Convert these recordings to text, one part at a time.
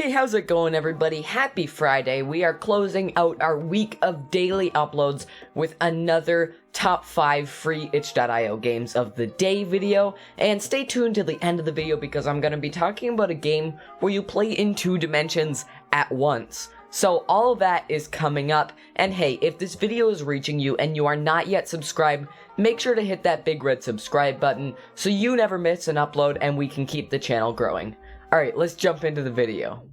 Hey, how's it going, everybody? Happy Friday. We are closing out our week of daily uploads with another top 5 free itch.io games of the day video, and stay tuned till the end of the video because I'm going to be talking about a game where you play in 2 dimensions at once. So all of that is coming up, and hey, if this video is reaching you and you are not yet subscribed, make sure to hit that big red subscribe button so you never miss an upload and we can keep the channel growing. Alright, let's jump into the video.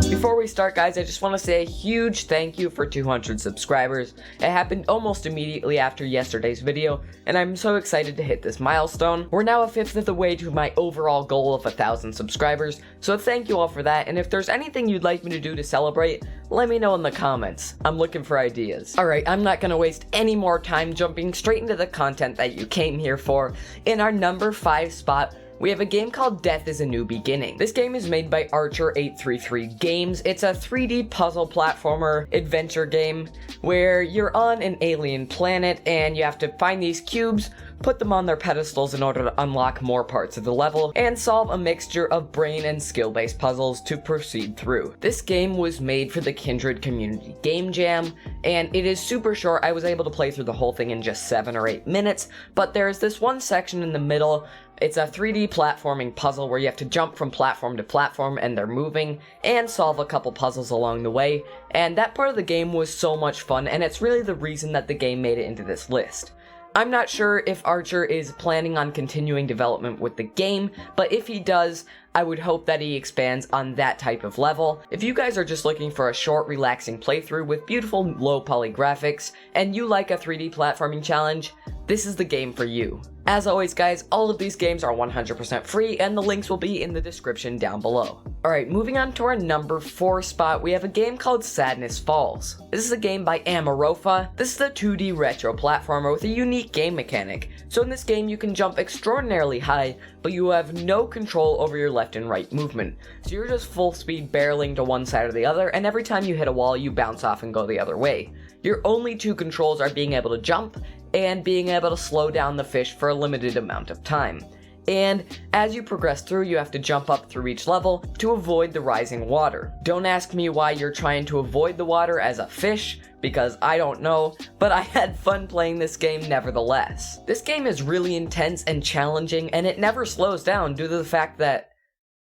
Before we start, guys, I just want to say a huge thank you for 200 subscribers. It happened almost immediately after yesterday's video, and I'm so excited to hit this milestone. We're now a fifth of the way to my overall goal of 1,000 subscribers, so thank you all for that, and if there's anything you'd like me to do to celebrate, let me know in the comments. I'm looking for ideas. Alright, I'm not gonna waste any more time jumping straight into the content that you came here for. In our number 5 spot, we have a game called Death is a New Beginning. This game is made by Archer833 Games. It's a 3D puzzle platformer adventure game where you're on an alien planet and you have to find these cubes, put them on their pedestals in order to unlock more parts of the level, and solve a mixture of brain and skill-based puzzles to proceed through. This game was made for the Kindred Community Game Jam, and it is super short. I was able to play through the whole thing in just 7 or 8 minutes, but there's this one section in the middle. It's a 3D platforming puzzle where you have to jump from platform to platform and they're moving, and solve a couple puzzles along the way, and that part of the game was so much fun, and it's really the reason that the game made it into this list. I'm not sure if Archer is planning on continuing development with the game, but if he does, I would hope that he expands on that type of level. If you guys are just looking for a short, relaxing playthrough with beautiful low poly graphics, and you like a 3D platforming challenge, this is the game for you. As always, guys, all of these games are 100% free, and the links will be in the description down below. Alright, moving on to our number 4 spot, we have a game called Sadness Falls. This is a game by Amarofa. This is a 2D retro platformer with a unique game mechanic. So in this game, you can jump extraordinarily high, but you have no control over your left and right movement. So you're just full speed barreling to one side or the other, and every time you hit a wall, you bounce off and go the other way. Your only 2 controls are being able to jump and being able to slow down the fish for a limited amount of time. And as you progress through, you have to jump up through each level to avoid the rising water. Don't ask me why you're trying to avoid the water as a fish, because I don't know, but I had fun playing this game nevertheless. This game is really intense and challenging, and it never slows down due to the fact that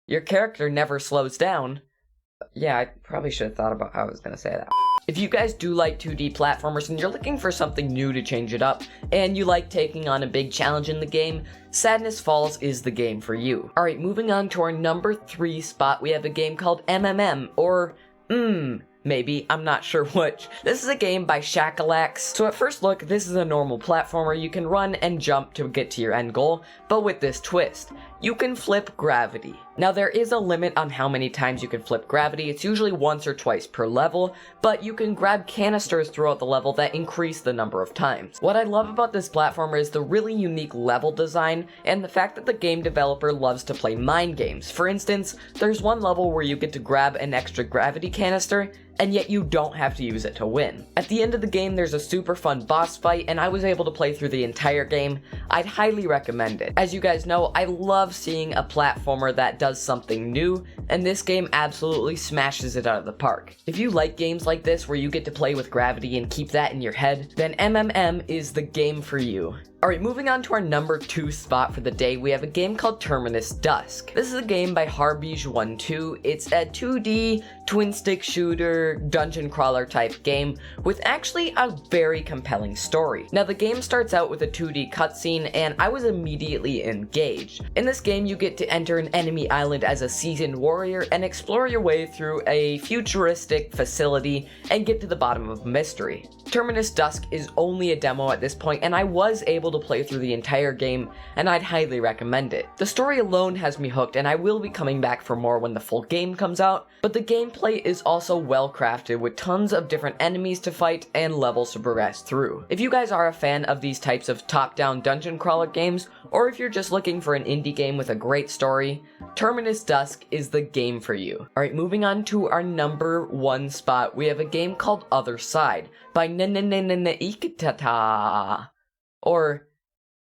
your character never slows down. Yeah, I probably should have thought about how I was gonna say that. If you guys do like 2D platformers and you're looking for something new to change it up, and you like taking on a big challenge in the game, Sadness Falls is the game for you. Alright, moving on to our number 3 spot, we have a game called MMM, or maybe, I'm not sure which. This is a game by Shackalax. So at first look, this is a normal platformer. You can run and jump to get to your end goal, but with this twist. You can flip gravity. Now there is a limit on how many times you can flip gravity. It's usually once or twice per level, but you can grab canisters throughout the level that increase the number of times. What I love about this platformer is the really unique level design and the fact that the game developer loves to play mind games. For instance, there's one level where you get to grab an extra gravity canister, and yet you don't have to use it to win. At the end of the game, there's a super fun boss fight, and I was able to play through the entire game. I'd highly recommend it. As you guys know, I love seeing a platformer that does something new, and this game absolutely smashes it out of the park. If you like games like this where you get to play with gravity and keep that in your head, then MMM is the game for you. Alright, moving on to our number 2 spot for the day, we have a game called Terminus Dusk. This is a game by Harbij12. It's a 2D twin stick shooter dungeon crawler type game with actually a very compelling story. Now the game starts out with a 2D cutscene and I was immediately engaged. In this game you get to enter an enemy island as a seasoned warrior and explore your way through a futuristic facility and get to the bottom of a mystery. Terminus Dusk is only a demo at this point, and I was able to play through the entire game, and I'd highly recommend it. The story alone has me hooked, and I will be coming back for more when the full game comes out, but the gameplay is also well crafted with tons of different enemies to fight and levels to progress through. If you guys are a fan of these types of top-down dungeon crawler games, or if you're just looking for an indie game with a great story, Terminus Dusk is the game for you. Alright, moving on to our number 1 spot, we have a game called Other Side by Ikitata. Or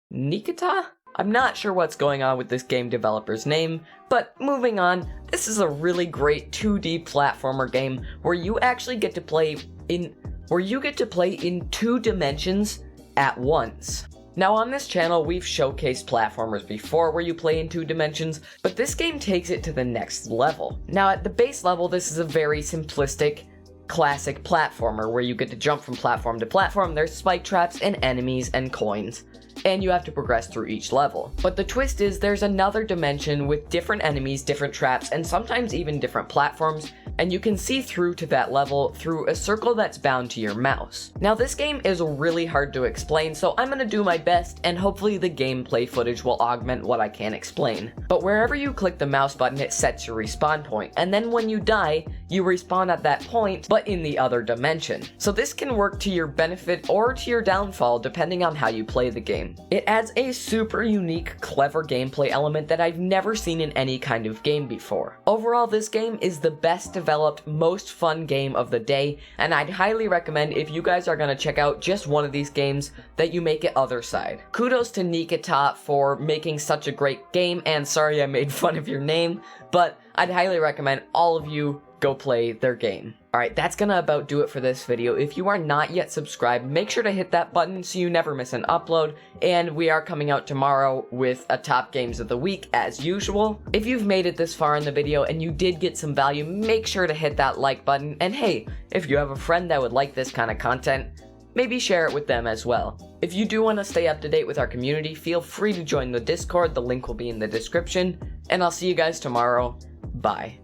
Nikita? I'm not sure what's going on with this game developer's name, but moving on, this is a really great 2D platformer game where you actually get to play in 2 dimensions at once. Now on this channel, we've showcased platformers before where you play in 2 dimensions, but this game takes it to the next level. Now at the base level, this is a very simplistic, classic platformer where you get to jump from platform to platform. There's spike traps and enemies and coins, and you have to progress through each level. But the twist is there's another dimension with different enemies, different traps, and sometimes even different platforms, and you can see through to that level through a circle that's bound to your mouse. Now this game is really hard to explain, so I'm gonna do my best, and hopefully the gameplay footage will augment what I can explain. But wherever you click the mouse button, it sets your respawn point, and then when you die, you respawn at that point, but in the other dimension. So this can work to your benefit or to your downfall depending on how you play the game. It adds a super unique, clever gameplay element that I've never seen in any kind of game before. Overall, this game is the best developed, most fun game of the day, and I'd highly recommend if you guys are gonna check out just one of these games that you make it Other Side. Kudos to Nikita for making such a great game, and sorry I made fun of your name, but I'd highly recommend all of you go play their game. Alright, that's gonna about do it for this video. If you are not yet subscribed, make sure to hit that button so you never miss an upload, and we are coming out tomorrow with a top games of the week as usual. If you've made it this far in the video and you did get some value, make sure to hit that like button, and hey, if you have a friend that would like this kind of content, maybe share it with them as well. If you do want to stay up to date with our community, feel free to join the Discord, the link will be in the description, and I'll see you guys tomorrow. Bye.